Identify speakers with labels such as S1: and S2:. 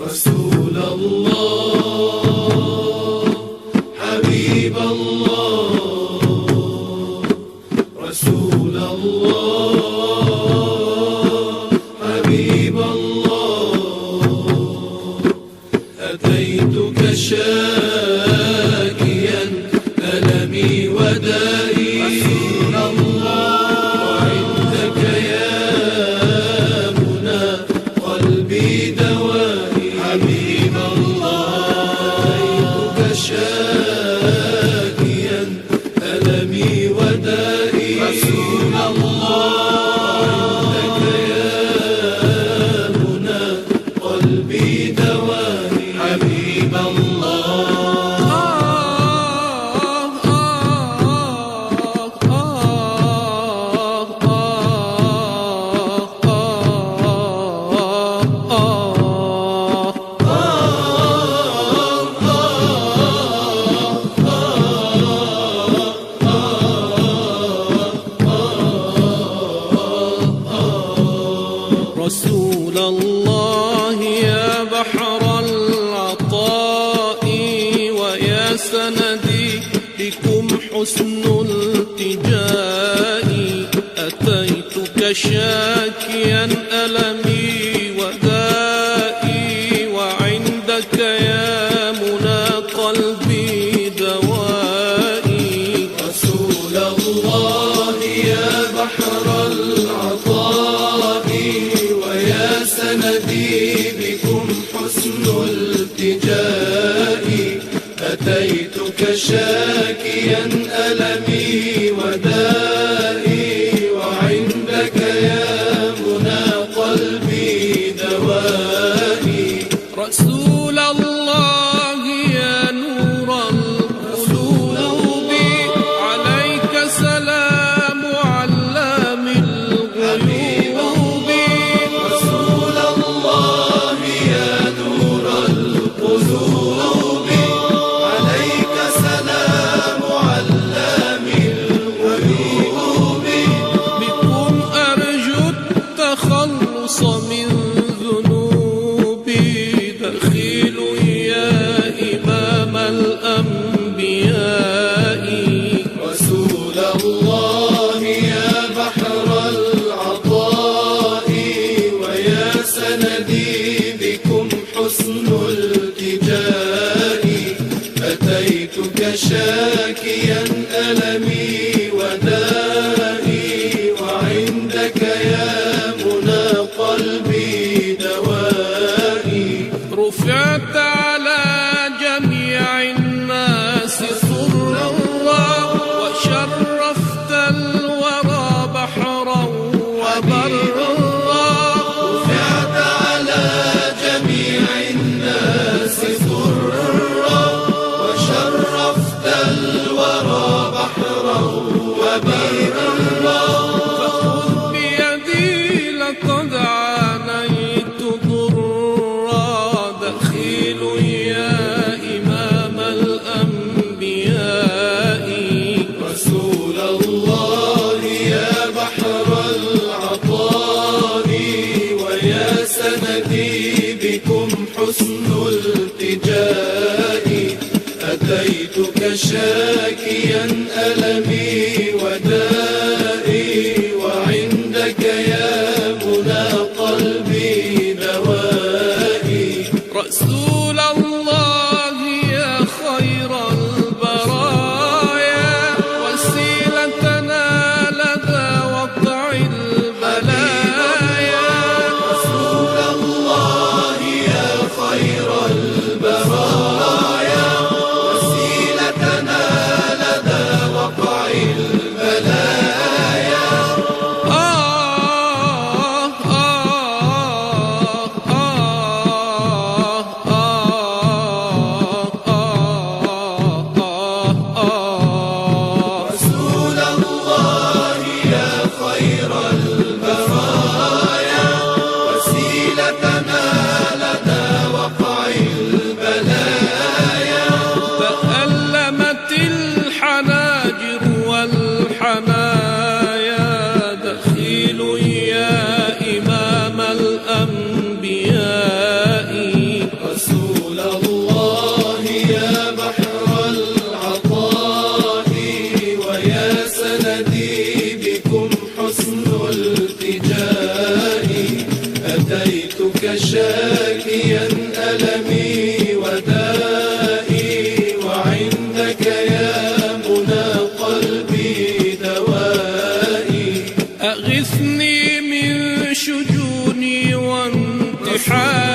S1: رسول الله حبيب الله، رسول الله حبيب الله، أتيتك شاكيا ألمي ودائي، رسول الله وعندك يا منى قلبي دوائي، حبيب الله أتيتك شاكيا ألمي ودائي، رسول الله وعندك يا منى قلبي دوائي، حبيب
S2: رسول الله يا بحر العطاء ويا سندي بكم حسن التجاء، أتيتك شاكيا ألمي ودائي، وعندك يا منى قلبي دوائي،
S1: رسول الله يا بحر العطاء ويا سندي بكم حسن التجاء، أتيتك شاكيا ألمي ودائي، وعندك يا منى قلبي دوائي،
S2: رسول الله يا نور القلوب عليك سلام علام الغيوب،
S1: رسول الله يا نور القلوب عليك سلام علام الغيوب،
S2: بكم أرجو التخلص من ذنوبي، دخيل يا إمام الأنبياء،
S1: رسول الله يا بحر العطاء ويا سندي بكم حسن التجاء، أتيتك شاكيا ألمي ودائي، وعندك يا منى قلبي دوائي،
S2: رفعت على جميع الناس سرا وشرفت الورى بحرا وبرا،
S1: رفعت على جميع الناس سرا وشرفت الورى بحرا وبرا،
S2: فخذ بيدي لقد عانيت ضرا، دخيل يا إمام الأنبياء،
S1: رسول الله يا بحر العطاء ويا سندي بكم حسن التجاء، أتيتك شاكيا ألمي ودائي، وعندك يا منى قلبي دوائي،
S2: رسول الله يا خير البرايا وسيلتنا لدى وقع البلايا،
S1: رسول الله يا خير البرايا وسيلتنا لدى وقع البلايا، رسول الله يا خير البرايا وسيلتنا لدى وقع البلايا،
S2: تألمت الحناجر والحنايا، دخيل يا إمام الأنبياء،
S1: أتيتك شاكيا ألمي ودائي، وعندك يا منى قلبي دوائي.
S2: أغثني من شجوني وانتحاري